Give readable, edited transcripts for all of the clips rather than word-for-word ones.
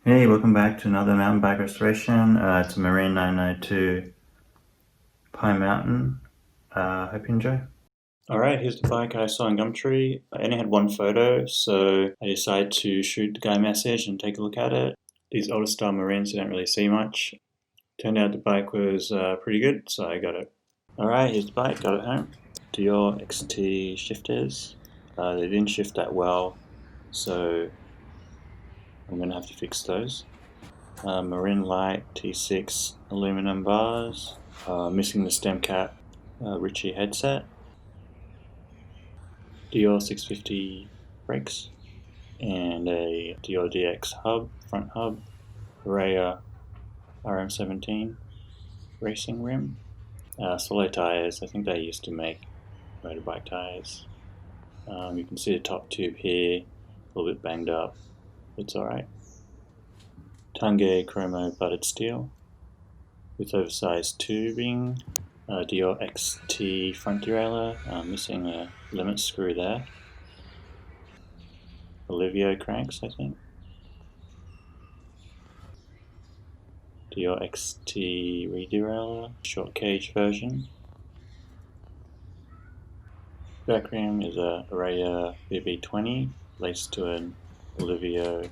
Hey, welcome back to another mountain bike restoration. It's Marin Pine Mountain. Hope you enjoy. Alright, here's the bike I saw in Gumtree. I only had one photo, so I decided to shoot the guy a message and take a look at it. These older style Marins, you don't really see much. Turned out the bike was pretty good, so I got it. Alright, here's the bike, got it home. Dior XT shifters. They didn't shift that well, so I'm going to have to fix those. Marin Light T6 aluminum bars, missing the stem cap, Ritchie headset, Dior 650 brakes, and a Dior DX hub, front hub, Raya RM17 racing rim, Swallow tires. I think they used to make motorbike tires. You can see the top tube here, a little bit banged up. It's alright. Tange chromo buttered steel with oversized tubing. Dior XT front derailleur, missing a limit screw there. Olivio cranks, I think. Dior XT re-derailleur, short cage version. Back rim is a Raya BB20 laced to an Olivio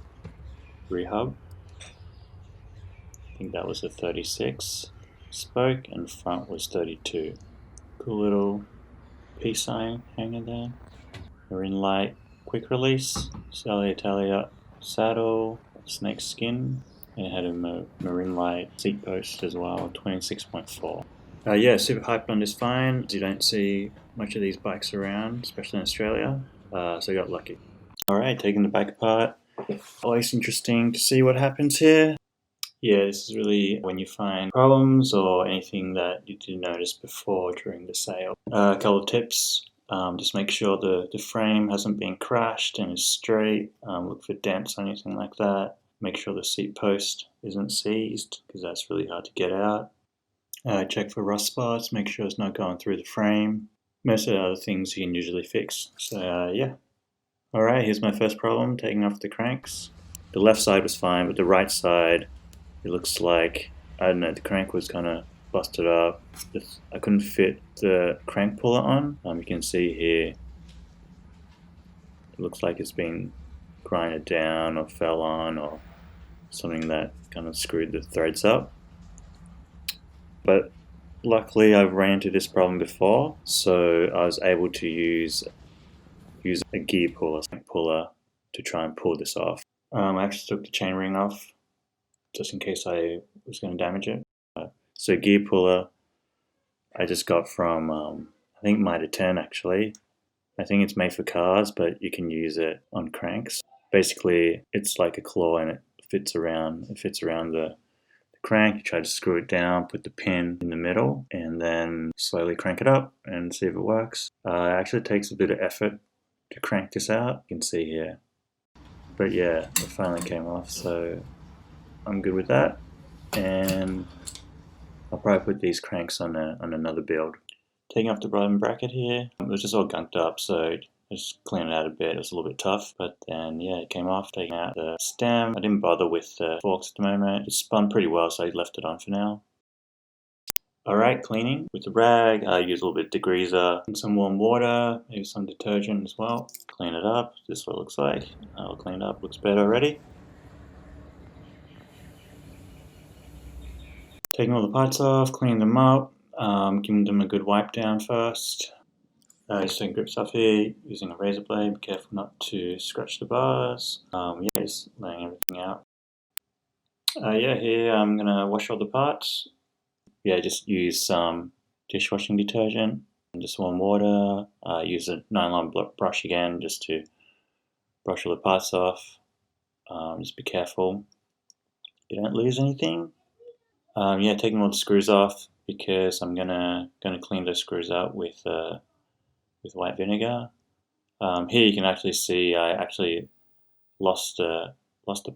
rehub. I think that was a 36 spoke, and front was 32. Cool little peace sign hanger there. Marin Light quick release, Sally Italia saddle, snake skin, and it had a Marin Light seat post as well, 26.4. Yeah, super hyped on this find. You don't see much of these bikes around, especially in Australia, so I got lucky. Alright, taking the bike apart. Always interesting to see what happens here. Yeah, this is really when you find problems or anything that you didn't notice before during the sale. A couple of tips. Just make sure the frame hasn't been crashed and is straight. Look for dents or anything like that. Make sure the seat post isn't seized because that's really hard to get out. Check for rust spots. Make sure it's not going through the frame. Most of the other things you can usually fix. So yeah. Alright, here's my first problem, taking off the cranks. The left side was fine, but the right side, it looks like, I don't know, the crank was kind of busted up. I couldn't fit the crank puller on. You can see here, it looks like it's been grinded down or fell on or something that kind of screwed the threads up. But luckily I've ran into this problem before, so I was able to use a gear puller to try and pull this off. I actually took the chainring off just in case I was going to damage it. So gear puller I just got from I think Mitre 10 actually. I think it's made for cars, but you can use it on cranks. Basically, it's like a claw and it fits around the crank. You try to screw it down, put the pin in the middle, and then slowly crank it up and see if it works. It actually takes a bit of effort to crank this out. You can see here. But yeah, it finally came off, so I'm good with that. And I'll probably put these cranks on another build. Taking off the bottom bracket here, it was just all gunked up, so I just cleaned it out a bit. It was a little bit tough, but then yeah, it came off. Taking out the stem, I didn't bother with the forks at the moment. It spun pretty well, so I left it on for now. Alright, cleaning. With the rag, I use a little bit of degreaser and some warm water, maybe some detergent as well. Clean it up. This is what it looks like. All cleaned up, looks better already. Taking all the parts off, cleaning them up, giving them a good wipe down first. Just doing grip stuff here, using a razor blade, be careful not to scratch the bars. Yeah, just laying everything out. Yeah, here I'm going to wash all the parts. Yeah, just use some dishwashing detergent and just warm water. Use a nylon brush again just to brush all the parts off. Just be careful you don't lose anything. Yeah, taking all the screws off because I'm gonna clean those screws out with white vinegar. Here you can actually see I actually lost a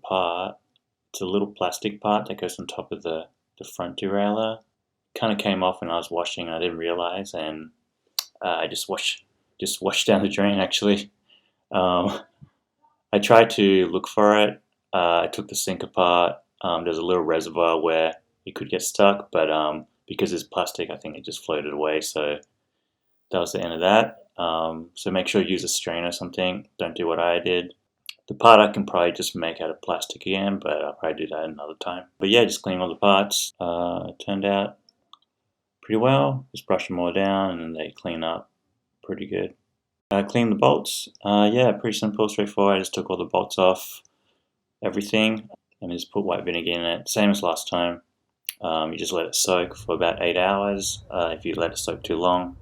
part. It's a little plastic part that goes on top of the front derailleur. Kind of came off when I was washing. I didn't realize, and I just washed down the drain. Actually, I tried to look for it. I took the sink apart. There's a little reservoir where it could get stuck, but because it's plastic, I think it just floated away. So that was the end of that. So make sure you use a strainer or something. Don't do what I did. The part I can probably just make out of plastic again, but I'll probably do that another time. But yeah, just clean all the parts. It turned out pretty well. Just brush them all down and they clean up pretty good. Clean the bolts. Yeah, pretty simple, straightforward. I just took all the bolts off, everything, and just put white vinegar in it. Same as last time. You just let it soak for about 8 hours. If you let it soak too long,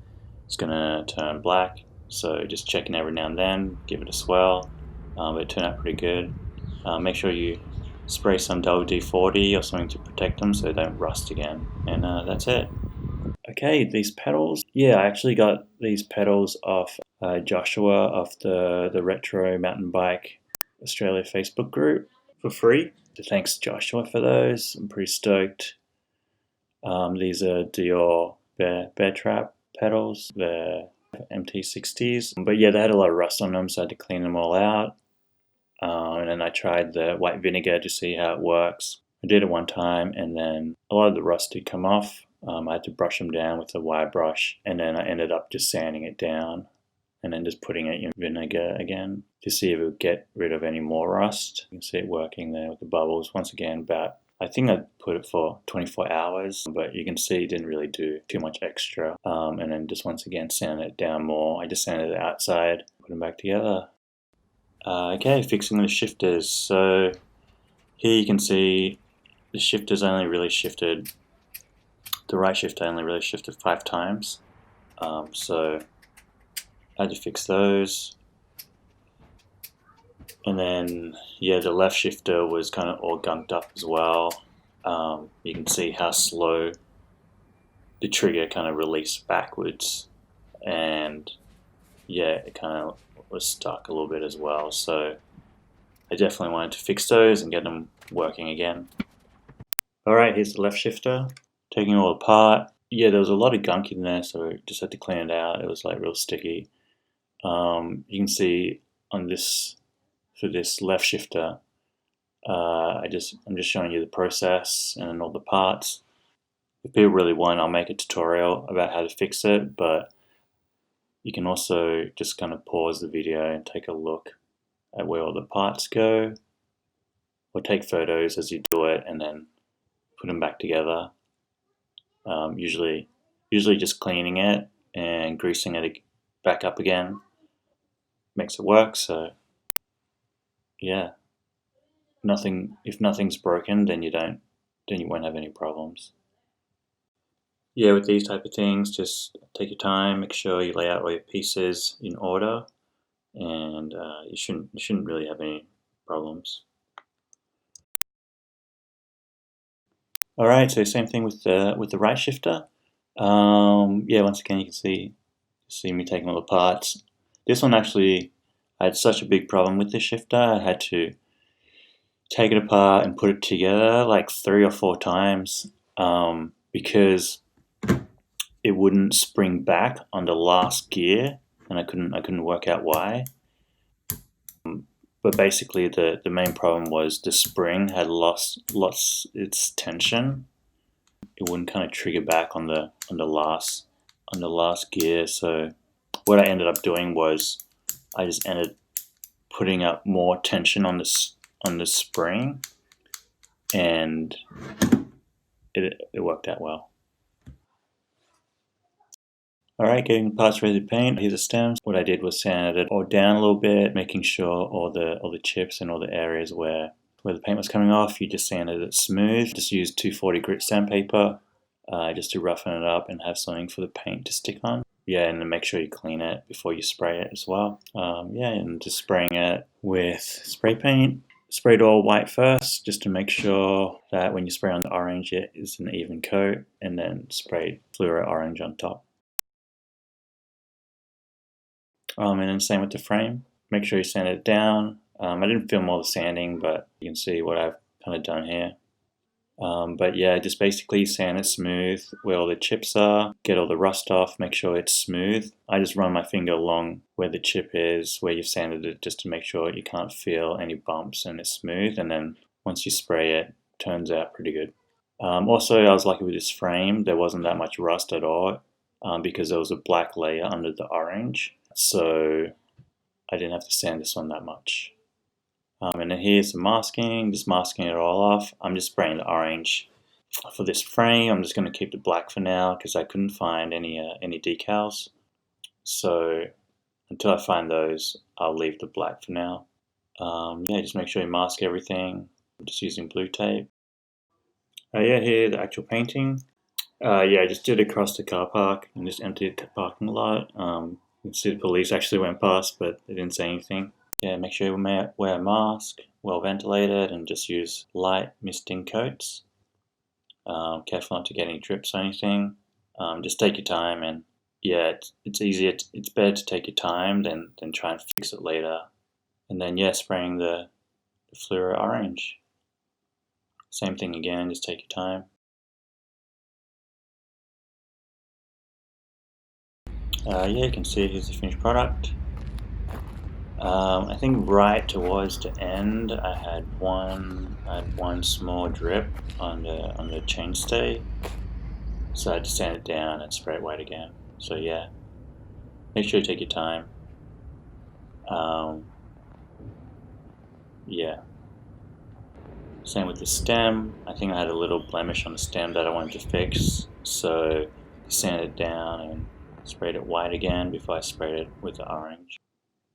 it's going to turn black. So just checking every now and then, give it a swirl. But it turned out pretty good. Make sure you spray some WD-40 or something to protect them so they don't rust again. And that's it. Okay, these pedals. Yeah, I actually got these pedals off Joshua of the Retro Mountain Bike Australia Facebook group for free. So thanks Joshua for those. I'm pretty stoked. These are Dior Bear Trap pedals. They're MT60s. But yeah, they had a lot of rust on them, so I had to clean them all out. And then I tried the white vinegar to see how it works. I did it one time, and then a lot of the rust did come off. I had to brush them down with a wire brush, and then I ended up just sanding it down and then just putting it in vinegar again to see if it would get rid of any more rust. You can see it working there with the bubbles. Once again, I think I put it for 24 hours, but you can see it didn't really do too much extra. And then just once again sanded it down more. I just sanded it outside, put them back together. Okay, fixing the shifters. So here you can see the shifters only really shifted, the right shifter only really shifted 5 times. So I had to fix those. And then, yeah, the left shifter was kind of all gunked up as well. You can see how slow the trigger kind of released backwards. And yeah, it kind of was stuck a little bit as well. So I definitely wanted to fix those and get them working again. Alright, here's the left shifter. Taking it all apart. Yeah, there was a lot of gunk in there, so I just had to clean it out. It was like real sticky. You can see on this, for this left shifter, I'm just showing you the process and all the parts. If people really want, I'll make a tutorial about how to fix it, but you can also just kind of pause the video and take a look at where all the parts go, or take photos as you do it and then put them back together. Usually just cleaning it and greasing it back up again makes it work. So yeah, if nothing's broken, then you won't have any problems. Yeah, with these type of things, just take your time, make sure you lay out all your pieces in order, and you shouldn't really have any problems. All right, so same thing with the right shifter. Yeah, once again you can see me taking all the parts. This one actually, I had such a big problem with this shifter. I had to take it apart and put it together like 3 or 4 times because it wouldn't spring back on the last gear, and I couldn't work out why. But basically, the main problem was the spring had lost its tension. It wouldn't kind of trigger back on the last gear. So what I ended up doing was I just ended putting up more tension on the spring, and it worked out well. Alright, getting the parts ready to paint. Here's the stems. What I did was sand it all down a little bit, making sure all the chips and all the areas where the paint was coming off, you just sanded it smooth. Just use 240 grit sandpaper just to roughen it up and have something for the paint to stick on. Yeah, and then make sure you clean it before you spray it as well. Yeah, and just spraying it with spray paint. Spray it all white first, just to make sure that when you spray on the orange, it is an even coat, and then spray fluoro orange on top. And then same with the frame. Make sure you sand it down. I didn't film all the sanding, but you can see what I've kind of done here. But yeah, just basically sand it smooth where all the chips are, get all the rust off, make sure it's smooth. I just run my finger along where the chip is, where you've sanded it, just to make sure you can't feel any bumps and it's smooth. And then once you spray it, turns out pretty good. Also, I was lucky with this frame. There wasn't that much rust at all because there was a black layer under the orange. So I didn't have to sand this one that much. And then here's the masking, just masking it all off. I'm just spraying the orange. For this frame, I'm just going to keep the black for now because I couldn't find any decals. So until I find those, I'll leave the black for now. Yeah, just make sure you mask everything. I'm just using blue tape. Yeah, here the actual painting. Yeah, I just did it across the car park and just emptied the parking lot. You can see the police actually went past, but they didn't say anything. Yeah, make sure you wear a mask, well ventilated, and just use light misting coats. Careful not to get any drips or anything. Just take your time, and yeah, it's easier. It's better to take your time than try and fix it later. And then yeah, spraying the fluoro orange. Same thing again. Just take your time. Yeah, you can see here's the finished product. I think right towards the end, I had one small drip on the chainstay, so I had to sand it down and spray it white again. So yeah, make sure you take your time. Yeah. Same with the stem. I think I had a little blemish on the stem that I wanted to fix, so sand it down and sprayed it white again before I sprayed it with the orange.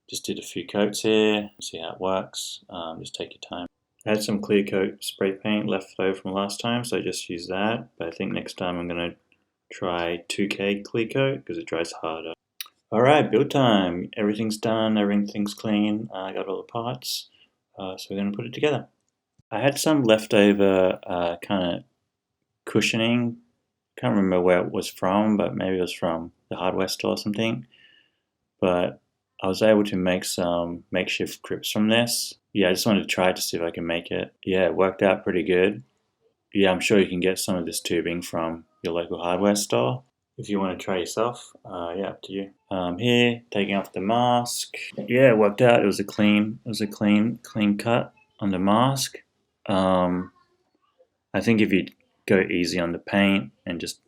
Just did a few coats here, see how it works. Just take your time. I had some clear coat spray paint left over from last time, so I just used that. But I think next time I'm going to try 2K clear coat because it dries harder. Alright, build time. Everything's done, everything's clean. I got all the parts, so we're going to put it together. I had some leftover kind of cushioning. Can't remember where it was from, but maybe it was from the hardware store or something. But I was able to make some makeshift grips from this. Yeah, I just wanted to try to see if I can make it. Yeah, it worked out pretty good. Yeah, I'm sure you can get some of this tubing from your local hardware store. If you want to try yourself, yeah, up to you. Here, taking off the mask. Yeah, it worked out. It was a clean cut on the mask. I think if you go easy on the paint and just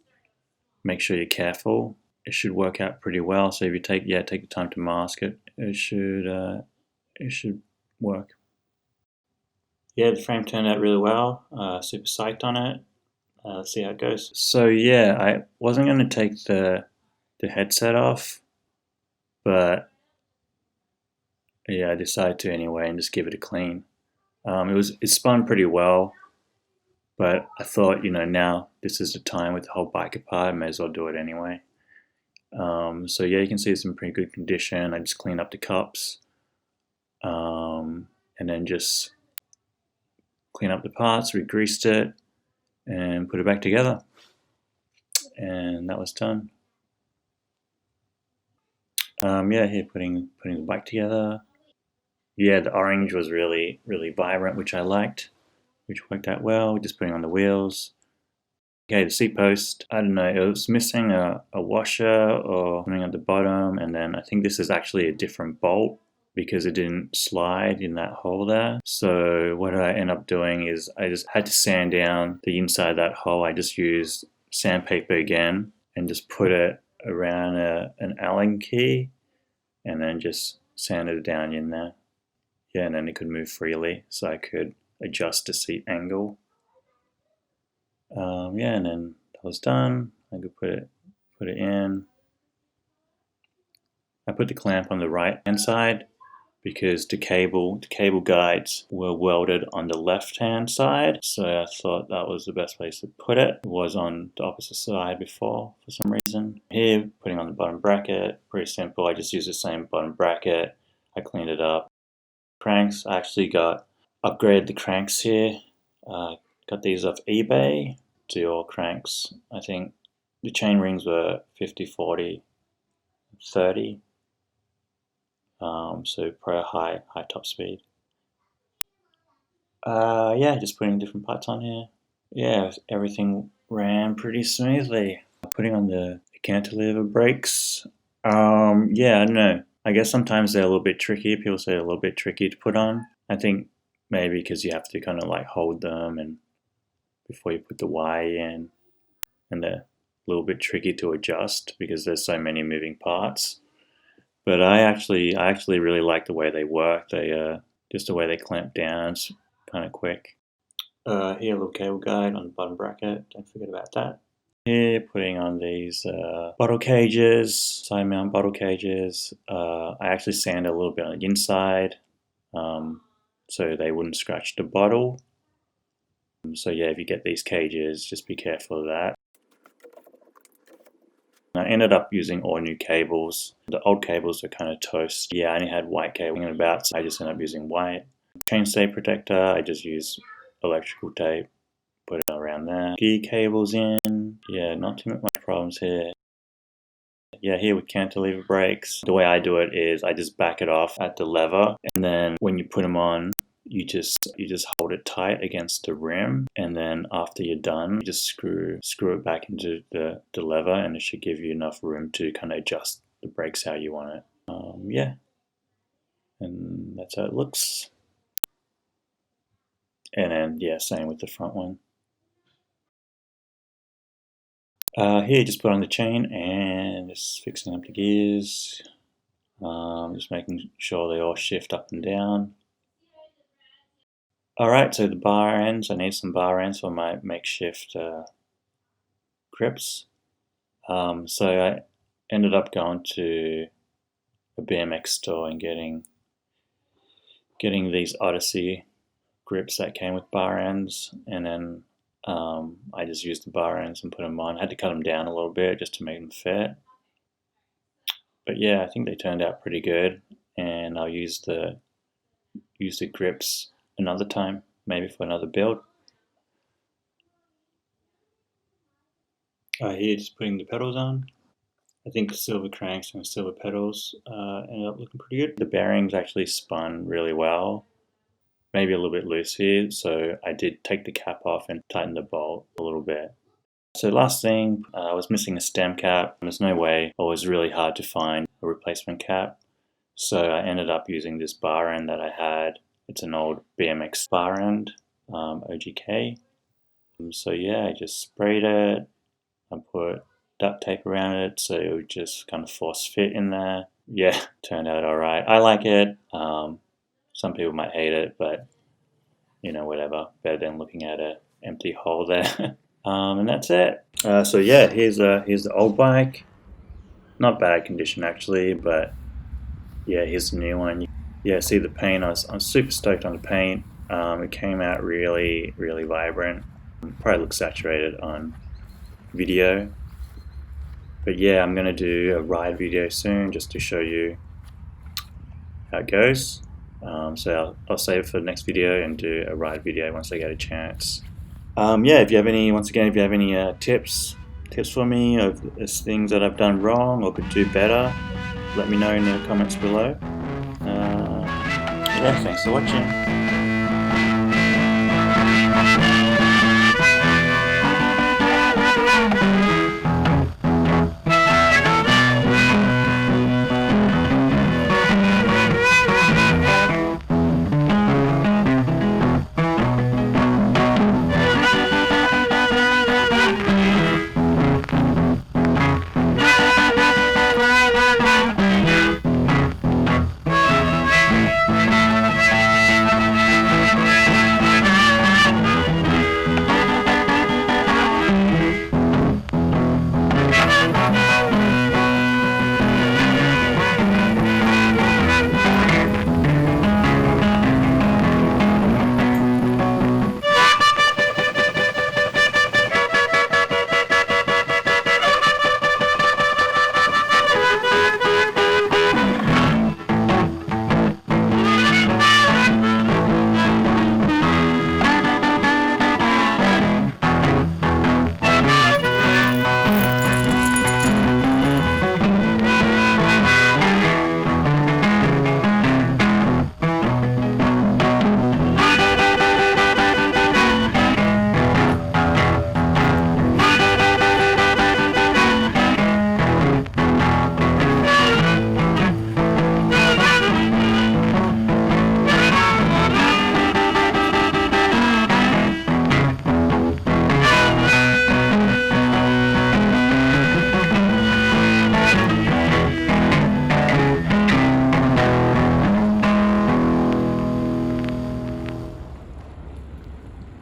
make sure you're careful, it should work out pretty well. So if you take the time to mask it, it should work. Yeah, the frame turned out really well. Super psyched on it. Let's see how it goes. So yeah, I wasn't going to take the headset off, but yeah, I decided to anyway and just give it a clean. It spun pretty well, but I thought, now this is the time with the whole bike apart, I may as well do it anyway. So yeah, you can see it's in pretty good condition. I just cleaned up the cups, and then just clean up the parts, re-greased it, and put it back together. And that was done. Yeah, here putting the bike together. Yeah, the orange was really, really vibrant, which I liked, which worked out well. Just putting on the wheels. Okay, the seat post, I don't know, it was missing a washer or something at the bottom, and then I think this is actually a different bolt because it didn't slide in that hole there. So what I end up doing is I just had to sand down the inside of that hole. I just used sandpaper again and just put it around an Allen key and then just sanded it down in there. Yeah, and then it could move freely so I could adjust the seat angle. Yeah, and then that was done. I could put it in. I put the clamp on the right hand side because the cable guides were welded on the left hand side, so I thought that was the best place to put it. It was on the opposite side before for some reason. Here, putting on the bottom bracket, pretty simple. I just used the same bottom bracket. I cleaned it up. Cranks, I actually upgraded the cranks here. Got these off eBay. Dual cranks. I think the chain rings were 50, 40, 30. So pro high top speed. Yeah, just putting different parts on here. yeah, everything ran pretty smoothly. Putting on the cantilever brakes, yeah, I don't know. I guess sometimes they're a little bit tricky. People say they're a little bit tricky to put on. I think maybe because you have to kind of like hold them and before you put the Y in, and they're a little bit tricky to adjust because there's so many moving parts. But I actually really like the way they work. They just the way they clamp down, it's kind of quick. Here, a little cable guide on the bottom bracket. Don't forget about that. Here, putting on these bottle cages, side mount bottle cages. I actually sanded a little bit on the inside so they wouldn't scratch the bottle. So yeah, if you get these cages, just be careful of that. I ended up using all new cables. The old cables were kind of toast. Yeah, I only had white cabling about, so I just ended up using white. Chainstay protector, I just use electrical tape, put it around there. Gear cables in. Yeah, not too much problems here. Yeah, here with cantilever brakes, the way I do it is I just back it off at the lever, and then when you put them on, you just hold it tight against the rim, and then after you're done, you just screw it back into the lever, and it should give you enough room to kind of adjust the brakes how you want it. Yeah, and that's how it looks. And then yeah, same with the front one. Here, just put on the chain and just fixing up the gears. Just making sure they all shift up and down. Alright, so the bar ends, I need some bar ends for my makeshift grips. So I ended up going to a BMX store and getting these Odyssey grips that came with bar ends, and then I just used the bar ends and put them on. I had to cut them down a little bit just to make them fit. But yeah, I think they turned out pretty good, and I'll use the grips another time, maybe for another build. Here, just putting the pedals on. I think the silver cranks and the silver pedals ended up looking pretty good. The bearings actually spun really well, maybe a little bit loose here, so I did take the cap off and tighten the bolt a little bit. So last thing, I was missing a stem cap. There's no way, it was really hard to find a replacement cap. So I ended up using this bar end that I had. It's an old BMX bar end, OGK. So yeah, I just sprayed it. I put duct tape around it so it would just kind of force fit in there. Yeah, turned out alright. I like it. Some people might hate it, but you know, whatever. Better than looking at an empty hole there. And that's it. So yeah, here's the old bike. Not bad condition actually, but yeah, here's the new one. Yeah, see the paint. I'm super stoked on the paint. It came out really, really vibrant. Probably looks saturated on video. But yeah, I'm gonna do a ride video soon just to show you how it goes. So I'll save it for the next video and do a ride video once I get a chance. Yeah, if you have any, once again, if you have any tips for me of things that I've done wrong or could do better, let me know in the comments below. Yeah, thanks for watching.